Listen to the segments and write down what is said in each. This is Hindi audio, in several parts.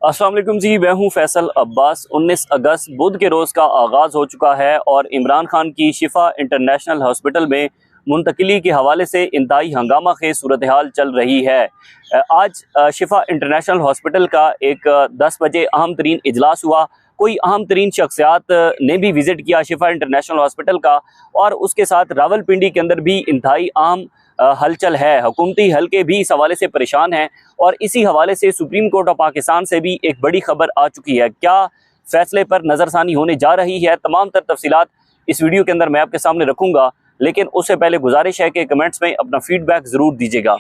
अस्सलाम वालेकुम जी, मैं हूं फैसल अब्बास। 19 अगस्त बुध के रोज़ का आगाज़ हो चुका है और इमरान खान की शिफा इंटरनेशनल हॉस्पिटल में मुंतकिली के हवाले से इंतहाई हंगामा खेज सूरत हाल चल रही है। आज शिफा इंटरनेशनल हॉस्पिटल का एक 10 बजे अहम तरीन इजलास हुआ। कोई अहम तरीन शख्सियात ने भी विज़िट किया शिफा इंटरनेशनल हॉस्पिटल का, और उसके साथ रावलपिंडी के अंदर भी इंतहाई अहम हलचल है। हुकूमती हलके भी इस हवाले से परेशान हैं और इसी हवाले से सुप्रीम कोर्ट ऑफ पाकिस्तान से भी एक बड़ी खबर आ चुकी है। क्या फैसले पर नज़रसानी होने जा रही है, तमाम तर तफसीलात इस वीडियो के अंदर मैं आपके सामने रखूँगा। लेकिन उससे पहले गुजारिश है कि कमेंट्स में अपना फीडबैक ज़रूर दीजिएगा।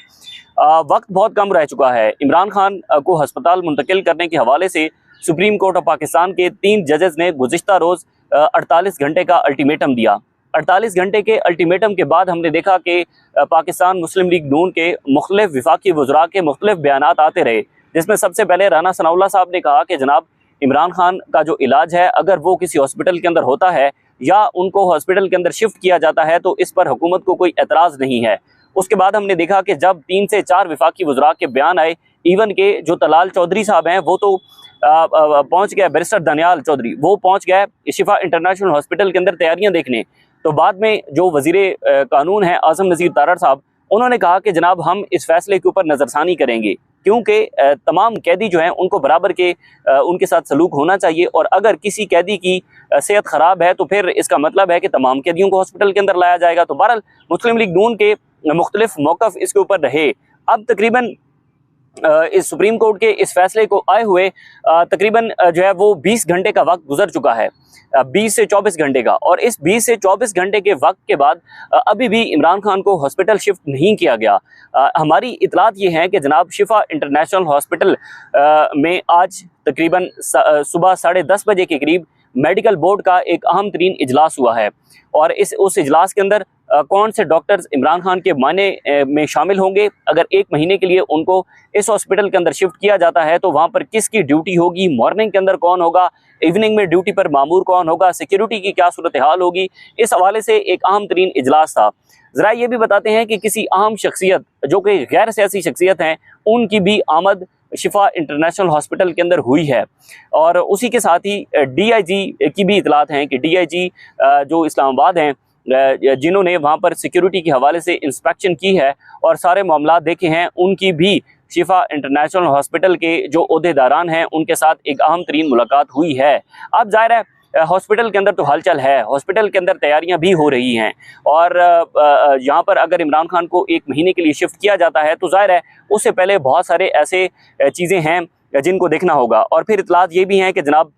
वक्त बहुत कम रह चुका है। इमरान खान को हस्पताल मुंतकिल करने के हवाले से सुप्रीम कोर्ट ऑफ पाकिस्तान के 3 जजेस ने गुज़िश्ता रोज़ 48 घंटे का अल्टीमेटम दिया। 48 घंटे के अल्टीमेटम के बाद हमने देखा कि पाकिस्तान मुस्लिम लीग नून के मुख्तलिफ विफाकी वज़रा के मुख्तलिफ बयानात आते रहे, जिसमें सबसे पहले राना सनाउल्लाह साहब ने कहा कि जनाब इमरान खान का जो इलाज है, अगर वो किसी हॉस्पिटल के अंदर होता है या उनको हॉस्पिटल के अंदर शिफ्ट किया जाता है तो इस पर हुकूमत को कोई एतराज़ नहीं है। उसके बाद हमने देखा कि जब 3 से 4 विफाकी वज़रा के बयान आए, इवन के जो तलाल चौधरी साहब हैं वो तो पहुँच गए, बैरिस्टर दानियाल चौधरी वो पहुँच गए शिफा इंटरनेशनल हॉस्पिटल के अंदर तैयारियाँ देखने। तो बाद में जो वज़ीर कानून हैं आज़म नज़ीर तारड़ साहब, उन्होंने कहा कि जनाब हम इस फैसले के ऊपर नज़रसानी करेंगे, क्योंकि तमाम कैदी जो हैं उनको बराबर के उनके साथ सलूक होना चाहिए, और अगर किसी कैदी की सेहत ख़राब है तो फिर इसका मतलब है कि तमाम कैदियों को हॉस्पिटल के अंदर लाया जाएगा। तो बहरहाल मुस्लिम लीग नून के मुख्तलिफ मौक़िफ़ इसके ऊपर रहे। अब तकरीबन इस सुप्रीम कोर्ट के इस फैसले को आए हुए तकरीबन जो है वो 20 घंटे का वक्त गुजर चुका है, 20 से 24 घंटे का। और इस 20 से 24 घंटे के वक्त के बाद अभी भी इमरान खान को हॉस्पिटल शिफ्ट नहीं किया गया। हमारी इतलात ये है कि जनाब शिफा इंटरनेशनल हॉस्पिटल में आज तकरीबन सुबह 10:30 बजे के करीब मेडिकल बोर्ड का एक अहम तरीन इजलास हुआ है, और उस इजलास के अंदर कौन से डॉक्टर्स इमरान खान के मायने में शामिल होंगे, अगर 1 महीने के लिए उनको इस हॉस्पिटल के अंदर शिफ्ट किया जाता है तो वहाँ पर किसकी ड्यूटी होगी, मॉर्निंग के अंदर कौन होगा, इवनिंग में ड्यूटी पर मामूर कौन होगा, सिक्योरिटी की क्या सूरत हाल होगी, इस हवाले से एक अहम तरीन इजलास था। ज़रा ये भी बताते हैं कि किसी अहम शख्सियत जो कि गैर सियासी शख्सियत हैं, उनकी भी आमद शिफा इंटरनेशनल हॉस्पिटल के अंदर हुई है। और उसी के साथ ही DIG की भी इतलात हैं कि DIG जो इस्लामाबाद हैं, जिन्होंने वहाँ पर सिक्योरिटी के हवाले से इंस्पेक्शन की है और सारे मामला देखे हैं, उनकी भी शिफा इंटरनेशनल हॉस्पिटल के जो ओहदेदारान हैं उनके साथ एक अहम तरीन मुलाकात हुई है। अब जाहिर है हॉस्पिटल के अंदर तो हलचल है, हॉस्पिटल के अंदर तैयारियां भी हो रही हैं, और यहाँ पर अगर इमरान खान को 1 महीने के लिए शिफ्ट किया जाता है तो जाहिर है उससे पहले बहुत सारे ऐसे चीज़ें हैं जिनको देखना होगा। और फिर इतलात ये भी हैं कि जनाब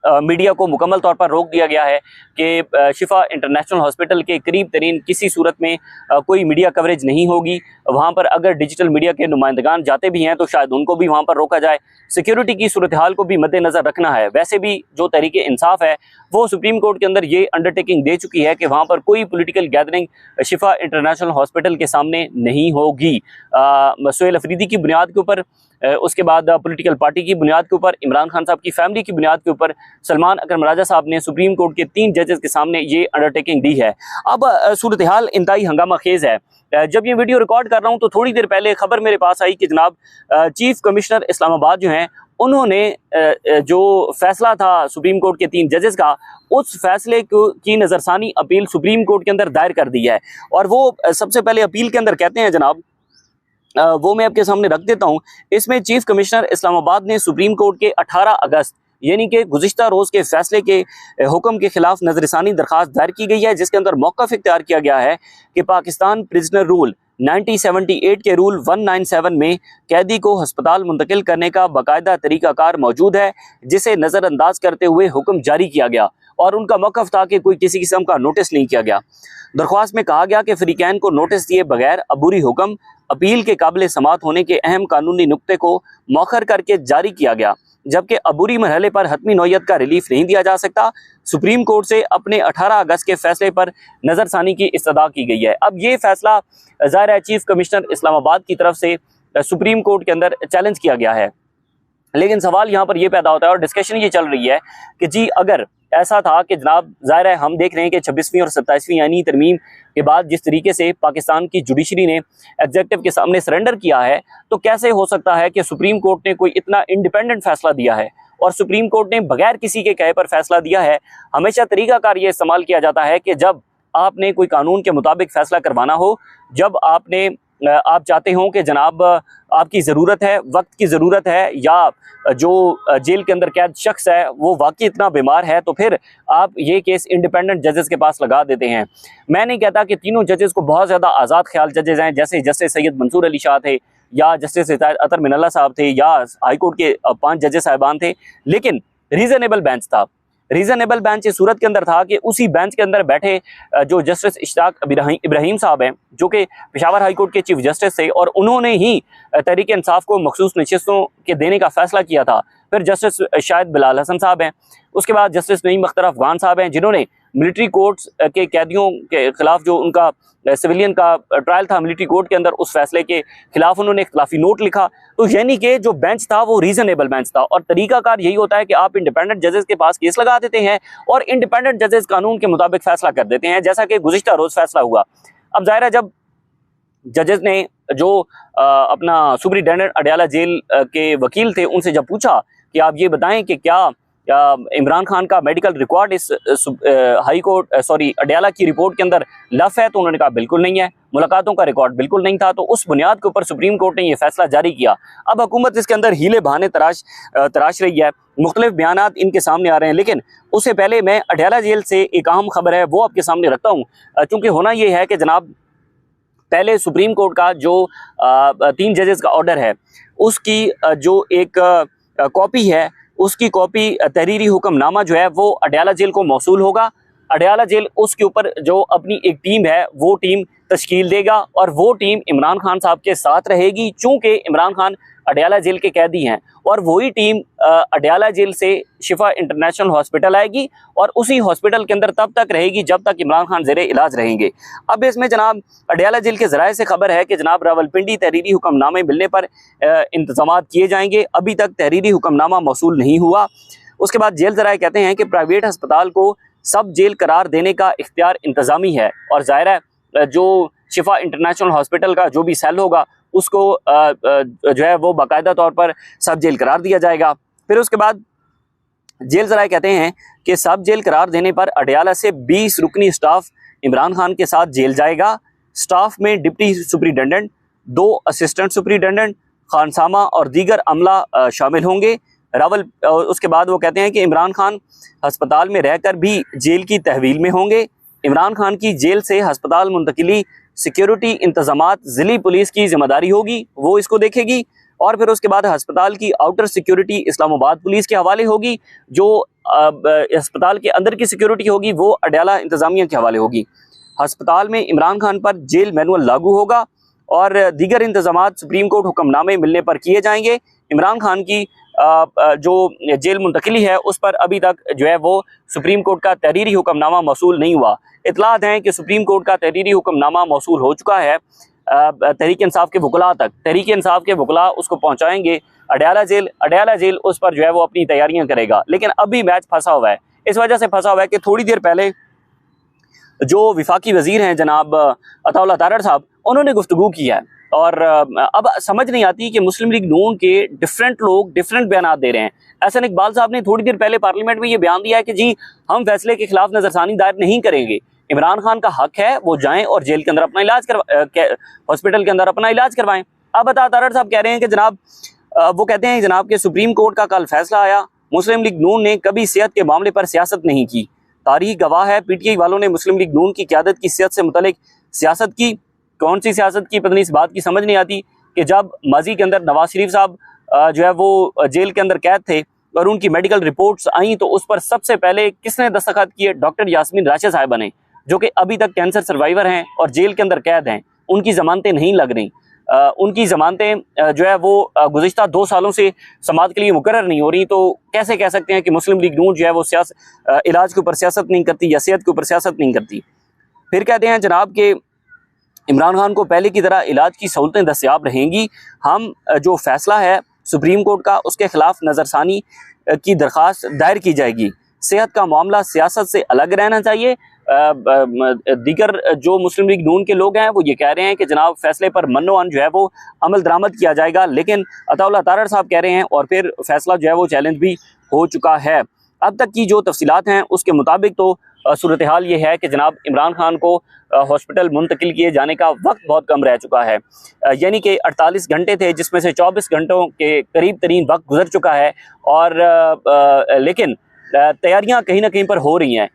मीडिया को मुकम्मल तौर पर रोक दिया गया है कि शिफा इंटरनेशनल हॉस्पिटल के करीब तरीन किसी सूरत में कोई मीडिया कवरेज नहीं होगी। वहाँ पर अगर डिजिटल मीडिया के नुमाइंदगान जाते भी हैं तो शायद उनको भी वहाँ पर रोका जाए। सिक्योरिटी की सूरत हाल को भी मद्देनज़र रखना है। वैसे भी जो तहरीक इंसाफ है वो सुप्रीम कोर्ट के अंदर ये अंडरटेकिंग दे चुकी है कि वहाँ पर कोई पोलिटिकल गैदरिंग शिफा इंटरनेशनल हॉस्पिटल के सामने नहीं होगी। सुहेल अफरीदी की बुनियाद के ऊपर, उसके बाद पॉलिटिकल पार्टी की बुनियाद के ऊपर, इमरान खान साहब की फैमिली की बुनियाद के ऊपर सलमान अकरम राजा साहब ने सुप्रीम कोर्ट के 3 जजेस के सामने ये अंडरटेकिंग दी है। अब सूरत हाल इंतहाई हंगामा खेज है। जब ये वीडियो रिकॉर्ड कर रहा हूँ तो थोड़ी देर पहले खबर मेरे पास आई कि जनाब चीफ कमिश्नर इस्लामाबाद जो हैं उन्होंने जो फैसला था सुप्रीम कोर्ट के 3 जजेस का, उस फैसले की नज़रसानी अपील सुप्रीम कोर्ट के अंदर दायर कर दी है। और वो सबसे पहले अपील के अंदर कहते हैं जनाब, वो मैं आपके सामने रख देता हूँ। इसमें चीफ कमिश्नर इस्लामाबाद ने सुप्रीम कोर्ट के 18 अगस्त यानी कि गुज़िश्ता रोज़ के फैसले के हुक्म के खिलाफ नज़रसानी दरख्वास्त दायर की गई है, जिसके अंदर मौक़िफ़ इख्तियार किया गया है कि पाकिस्तान प्रिजनर रूल 1978 के रूल 197 में कैदी को हस्पताल मुंतकिल करने का बाकायदा तरीक़ाकार मौजूद है, जिसे नज़रअंदाज करते हुए हुक्म जारी किया गया, और उनका मौक़िफ़ था कि कोई किसी किस्म का नोटिस नहीं किया गया। दरख्वास्त में कहा गया कि फ़रीक़ैन को नोटिस दिए बगैर अबूरी हुक्म अपील के काबिल समात होने के अहम कानूनी नुक्ते को मौखर करके जारी किया गया, जबकि अबूरी मरहले पर हतमी नौयत का रिलीफ नहीं दिया जा सकता। सुप्रीम कोर्ट से अपने 18 अगस्त के फैसले पर नज़रसानी की इस्तदा की गई है। अब ये फैसला ज़ाहिर है चीफ कमिश्नर इस्लामाबाद की तरफ से सुप्रीम कोर्ट के अंदर चैलेंज किया गया है, लेकिन सवाल यहाँ पर यह पैदा होता है और डिस्कशन ये चल रही है कि जी अगर ऐसा था कि जनाब ज़ाहिर है हम देख रहे हैं कि 26वीं और 27वीं आईनी तरमीम के बाद जिस तरीके से पाकिस्तान की जुडिशरी ने एग्जीक्यूटिव के सामने सरेंडर किया है, तो कैसे हो सकता है कि सुप्रीम कोर्ट ने कोई इतना इंडिपेंडेंट फैसला दिया है और सुप्रीम कोर्ट ने बगैर किसी के कहे पर फैसला दिया है। हमेशा तरीकाकार ये इस्तेमाल किया जाता है कि जब आपने कोई कानून के मुताबिक फैसला करवाना हो, जब आप चाहते हो कि जनाब आपकी ज़रूरत है, वक्त की ज़रूरत है, या जो जेल के अंदर कैद शख्स है वो वाकई इतना बीमार है, तो फिर आप ये केस इंडिपेंडेंट जजेस के पास लगा देते हैं। मैं नहीं कहता कि तीनों जजेस को बहुत ज़्यादा आज़ाद ख्याल जजेस हैं, जैसे जस्टिस सैयद मंसूर अली शाह थे या जस्टिस अतर मिनल्ला साहब थे या हाई कोर्ट के 5 जजेस साहिबान थे, लेकिन रीज़नेबल बेंच था। रीजनेबल बेंच इस सूरत के अंदर था कि उसी बेंच के अंदर बैठे जो जस्टिस इश्ताक इब्राहिम साहब हैं, जो कि पेशावर हाई कोर्ट के चीफ जस्टिस थे, और उन्होंने ही तहरीक इंसाफ को मखसूस नशिस्तों के देने का फैसला किया था। फिर जस्टिस शायद बिलाल हसन साहब हैं, उसके बाद जस्टिस नईम अख्तर अफगान साहब हैं, जिन्होंने मिलिट्री कोर्ट्स के कैदियों के खिलाफ जो उनका सिविलियन का ट्रायल था मिलिट्री कोर्ट के अंदर, उस फैसले के खिलाफ उन्होंने इख्तिलाफी नोट लिखा। तो यानी कि जो बेंच था वो रीजनेबल बेंच था, और तरीकाकार यही होता है कि आप इंडिपेंडेंट जजेस के पास केस लगा देते हैं और इंडिपेंडेंट जजेस कानून के मुताबिक फैसला कर देते हैं, जैसा कि गुज़िश्ता रोज़ फैसला हुआ। अब जाहिर है जब जजेस ने जो अपना सुपरिटेंडेंट अडयाला जेल के वकील थे उनसे जब पूछा कि आप ये बताएं कि क्या इमरान खान का मेडिकल रिकॉर्ड इस हाई कोर्ट अडयाला की रिपोर्ट के अंदर लफ है, तो उन्होंने कहा बिल्कुल नहीं है, मुलाकातों का रिकॉर्ड बिल्कुल नहीं था। तो उस बुनियाद के ऊपर सुप्रीम कोर्ट ने यह फैसला जारी किया। अब हुकूमत इसके अंदर हीले बहाने तराश रही है, मुख्तलिफ बयानात इनके सामने आ रहे हैं, लेकिन उससे पहले मैं अडयाला जेल से एक अहम खबर है वो आपके सामने रखता हूँ, चूँकि होना ये है कि जनाब पहले सुप्रीम कोर्ट का जो 3 जजेस का ऑर्डर है उसकी जो एक कॉपी है, उसकी कॉपी तहरीरी हुक्मनामा जो है वो अडयाला जेल को मौसूल होगा। अडयाला जेल उसके ऊपर जो अपनी एक टीम है वो टीम तश्कील देगा और वो टीम इमरान खान साहब के साथ रहेगी, चूँकि इमरान खान अडयाला जेल के कैदी हैं, और वही टीम अडयाला जेल से शिफा इंटरनेशनल हॉस्पिटल आएगी और उसी हॉस्पिटल के अंदर तब तक रहेगी जब तक इमरान खान ज़ेरे इलाज रहेंगे। अब इसमें जनाब अडयाला जेल के ज़राए से खबर है कि जनाब रावलपिंडी तहरीरी हुक्मनामे मिलने पर इंतजाम किए जाएंगे। अभी तक तहरीरी हुक्मनामा मौसूल नहीं हुआ। उसके बाद जेल ज़राए कहते हैं कि प्राइवेट अस्पताल को सब जेल करार देने का इख्तियार इंतज़ामी है, और ज़ाहिर है जो शिफा इंटरनेशनल हॉस्पिटल का जो भी सेल होगा उसको जो है वो बाकायदा तौर पर सब जेल करार दिया जाएगा। फिर उसके बाद जेल ज़राए कहते हैं कि सब जेल करार देने पर अडयाला से 20 रुकनी स्टाफ इमरान खान के साथ जेल जाएगा। स्टाफ में डिप्टी सुपरिटेंडेंट, 2 असिस्टेंट सुपरिटेंडेंट, खानसामा और दीगर अमला शामिल होंगे। उसके बाद वो कहते हैं कि इमरान खान अस्पताल में रहकर भी जेल की तहवील में होंगे। इमरान खान की जेल से अस्पताल मुंतकिली सिक्योरिटी इंतजामात ज़िली पुलिस की जिम्मेदारी होगी, वो इसको देखेगी। और फिर उसके बाद अस्पताल की आउटर सिक्योरिटी इस्लामाबाद पुलिस के हवाले होगी, जो अस्पताल के अंदर की सिक्योरिटी होगी वो अडयाला इंतजामिया के हवाले होगी। अस्पताल में इमरान खान पर जेल मैनुअल लागू होगा और दीगर इंतजामात सुप्रीम कोर्ट हुक्मनामे मिलने पर किए जाएंगे। इमरान खान की जो जेल मुंतकिली है उस पर अभी तक जो है वो सुप्रीम कोर्ट का तहरीरी हुक्मनामा मौसूल नहीं हुआ। इतलात हैं कि सुप्रीम कोर्ट का तहरीरी हुक्मनामा मौसूल हो चुका है तहरीक इंसाफ के वकला तक। तहरीक इंसाफ के वकला उसको पहुंचाएंगे अडयाला जेल उस पर जो है वो अपनी तैयारियां करेगा। लेकिन अभी मैच फंसा हुआ है, इस वजह से फंसा हुआ है कि थोड़ी देर पहले जो विफाकी वजीर हैं जनाब अताउल्लाह तारड़ साहब, उन्होंने गुफ्तगू की है, और अब समझ नहीं आती कि मुस्लिम लीग नून के डिफरेंट लोग डिफरेंट बयान दे रहे हैं। एहसन इकबाल साहब ने थोड़ी देर पहले पार्लियामेंट में ये बयान दिया है कि जी हम फैसले के खिलाफ नजरसानी दायर नहीं करेंगे, इमरान खान का हक है वो जाएं और जेल के अंदर अपना इलाज हॉस्पिटल के अंदर अपना इलाज करवाएं। अब तारड़ साहब कह रहे हैं कि जनाब वो कहते हैं जनाब कि सुप्रीम कोर्ट का कल फैसला आया, मुस्लिम लीग नून ने कभी सेहत के मामले पर सियासत नहीं की। तारीख गवाह है PTI वालों ने मुस्लिम लीग नून की क़यादत की सेहत से मुतल्लिक सियासत की। कौन सी सियासत की, पता नहीं, इस बात की समझ नहीं आती कि जब माजी के अंदर नवाज शरीफ साहब जो है वो जेल के अंदर कैद थे और उनकी मेडिकल रिपोर्ट्स आई तो उस पर सबसे पहले किसने दस्तखत किए? डॉक्टर यास्मीन राशिद साहिबा ने, जो कि अभी तक कैंसर सर्वाइवर हैं और जेल के अंदर कैद हैं। उनकी ज़मानतें नहीं लग रही, उनकी ज़मानतें जो है वो गुज़िश्ता 2 सालों से समाअत के लिए मुकर्रर नहीं हो रही। तो कैसे कह सकते हैं कि मुस्लिम लीग नून जो है वो इलाज के ऊपर सियासत नहीं करती या सेहत के ऊपर सियासत नहीं करती? फिर कहते हैं जनाब के इमरान खान को पहले की तरह इलाज की सहूलतें दस्तयाब रहेंगी। हम जो फैसला है सुप्रीम कोर्ट का उसके खिलाफ नज़रसानी की दरख्वास्त दायर की जाएगी। सेहत का मामला सियासत से अलग रहना चाहिए। दीगर जो मुस्लिम लीग नून के लोग हैं वो ये कह रहे हैं कि जनाब फैसले पर मन्नो अन जो है वो अमल दरामद किया जाएगा, लेकिन अताउल्लाह तारड़ साहब कह रहे हैं और फिर फैसला जो है वो चैलेंज भी हो चुका है। अब तक की जो तफसीलात हैं उसके मुताबिक तो सूरत हाल ये है कि जनाब इमरान खान को हॉस्पिटल मुंतकिल किए जाने का वक्त बहुत कम रह चुका है, यानी कि 48 घंटे थे जिसमें से 24 घंटों के करीब तरीन वक्त गुजर चुका है और लेकिन तैयारियां कहीं ना कहीं पर हो रही हैं।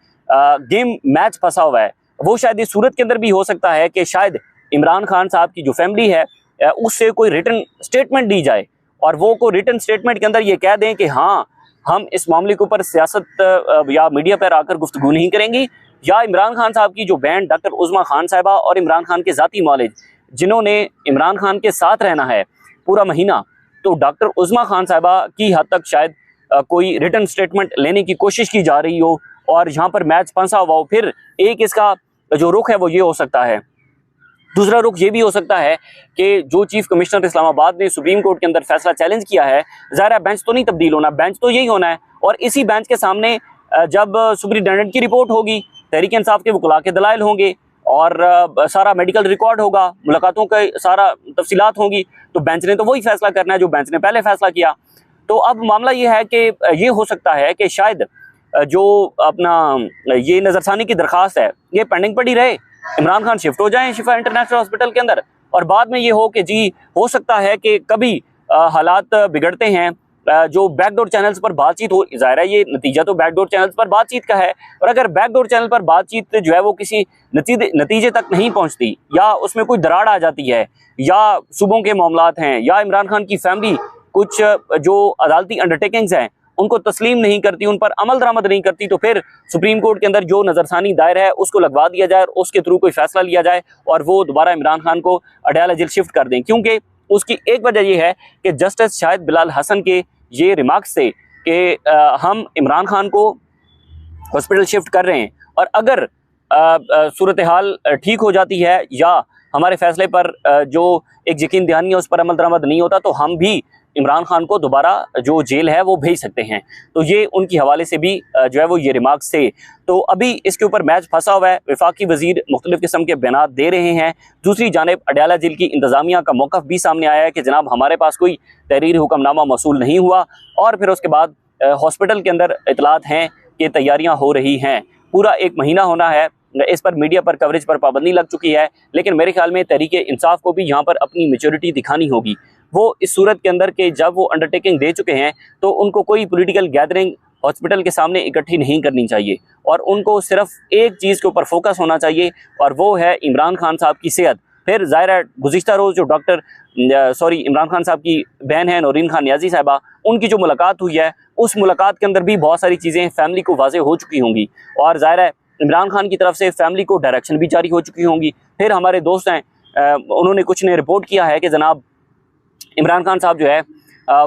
गेम मैच फंसा हुआ है। वो शायद इस सूरत के अंदर भी हो सकता है कि शायद इमरान खान साहब की जो फैमिली है उससे कोई रिटन स्टेटमेंट दी जाए और वो को रिटन स्टेटमेंट के अंदर ये कह दें कि हाँ हम इस मामले के ऊपर सियासत या मीडिया पर आकर गुफ्तगू नहीं करेंगी, या इमरान खान साहब की जो बहन डॉक्टर उज़्मा खान साहिबा और इमरान खान के ज़ाती मौलिद जिन्होंने इमरान खान के साथ रहना है पूरा महीना, तो डॉक्टर उज़्मा खान साहिबा की हद तक शायद कोई रिटन स्टेटमेंट लेने की कोशिश की जा रही हो और यहाँ पर मैच फंसा हुआ हो। फिर एक इसका जो रुख है वो ये हो सकता है। दूसरा रुख ये भी हो सकता है कि जो चीफ कमिश्नर इस्लामाबाद ने सुप्रीम कोर्ट के अंदर फैसला चैलेंज किया है, ज़ाहिर है बेंच तो नहीं तब्दील होना, बेंच तो यही होना है और इसी बेंच के सामने जब सुप्रिटेंडेंट की रिपोर्ट होगी, तहरीक इंसाफ के वकला के दलाइल होंगे और सारा मेडिकल रिकॉर्ड होगा, मुलाकातों का सारा तफसीलात होंगी, तो बेंच ने तो वही फैसला करना है जो बेंच ने पहले फैसला किया। तो अब मामला ये है कि ये हो सकता है कि शायद जो अपना ये नज़रसानी की दरख्वास्त है ये पेंडिंग पड़ी रहे, इमरान खान शिफ्ट हो जाएं शिफा इंटरनेशनल हॉस्पिटल के अंदर और बाद में ये हो कि जी हो सकता है कि कभी हालात बिगड़ते हैं, जो बैकडोर चैनल्स पर बातचीत हो, ज़ाहिर है ये नतीजा तो बैकडोर चैनल्स पर बातचीत का है, और अगर बैकडोर चैनल पर बातचीत जो है वो किसी नतीजे तक नहीं पहुंचती या उसमें कोई दरार आ जाती है या सूबों के मामलात हैं या इमरान खान की फैमिली कुछ जो अदालती अंडरटेकिंग्स हैं उनको तस्लीम नहीं करती, उन पर अमल दरामद नहीं करती, तो फिर सुप्रीम कोर्ट के अंदर जो नज़रसानी दायर है उसको लगवा दिया जाए और उसके थ्रू कोई फैसला लिया जाए और वो दोबारा इमरान खान को अडयाला जेल शिफ्ट कर दें। क्योंकि उसकी एक वजह यह है कि जस्टिस शाहिद बिलाल हसन के ये रिमार्क्स थे कि हम इमरान खान को हॉस्पिटल शिफ्ट कर रहे हैं और अगर सूरत हाल ठीक हो जाती है या हमारे फैसले पर जो एक यकीन दहानी है उस पर अमल दरामद नहीं होता तो हम भी इमरान खान को दोबारा जो जेल है वो भेज सकते हैं। तो ये उनकी हवाले से भी जो है वो ये रिमार्क्स थे। तो अभी इसके ऊपर मैच फंसा हुआ है, वफाकी वजीर मुख्तलिफ किस्म के बयान दे रहे हैं, दूसरी जानिब अडयाला जेल की इंतज़ामिया का मौक़िफ़ भी सामने आया है कि जनाब हमारे पास कोई तहरीरी हुक्मनामा मौसूल नहीं हुआ, और फिर उसके बाद हॉस्पिटल के अंदर इतलात हैं कि तैयारियाँ हो रही हैं, पूरा एक महीना होना है, इस पर मीडिया पर कवरेज पर पाबंदी लग चुकी है, लेकिन मेरे ख्याल में तहरीक इंसाफ को भी यहाँ पर अपनी मैच्योरिटी दिखानी होगी। वो इस सूरत के अंदर के जब वो अंडरटेकिंग दे चुके हैं तो उनको कोई पॉलिटिकल गैदरिंग हॉस्पिटल के सामने इकट्ठी नहीं करनी चाहिए और उनको सिर्फ एक चीज़ के ऊपर फोकस होना चाहिए और वो है इमरान खान साहब की सेहत। फिर ज़ाहिर है गुज़िश्ता रोज़ जो इमरान खान साहब की बहन है नौरीन खान नियाज़ी साहिबा, उनकी जो मुलाकात हुई है उस मुलाकात के अंदर भी बहुत सारी चीज़ें फैमिली को वाज़ेह हो चुकी होंगी और ज़ाहिर है इमरान खान की तरफ से फैमिली को डायरेक्शन भी जारी हो चुकी होंगी। फिर हमारे दोस्त हैं उन्होंने कुछ ने रिपोर्ट किया है कि जनाब इमरान खान साहब जो है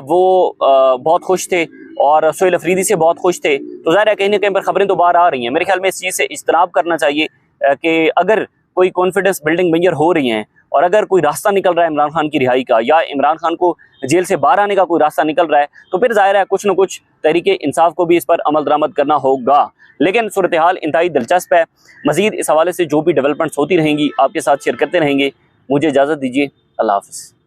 वो बहुत खुश थे और सोहेल अफरीदी से बहुत खुश थे, तो ज़ाहिर है कहीं ना कहीं पर खबरें तो बाहर आ रही हैं। मेरे ख्याल में इस चीज़ से इज्तनाब करना चाहिए कि अगर कोई कॉन्फिडेंस बिल्डिंग मेजर हो रही हैं और अगर कोई रास्ता निकल रहा है इमरान खान की रिहाई का या इमरान खान को जेल से बाहर आने का कोई रास्ता निकल रहा है, तो फिर ज़ाहिर है कुछ न कुछ तहरीके इंसाफ को भी इस पर अमल दरामद करना होगा। लेकिन सूरत हाल इंतहाई दिलचस्प है। मज़ीद इस हवाले से जो भी डेवलपमेंट्स होती रहेंगी आपके साथ शेयर करते रहेंगे। मुझे इजाज़त दीजिए, अल्लाह हाफ़िज़।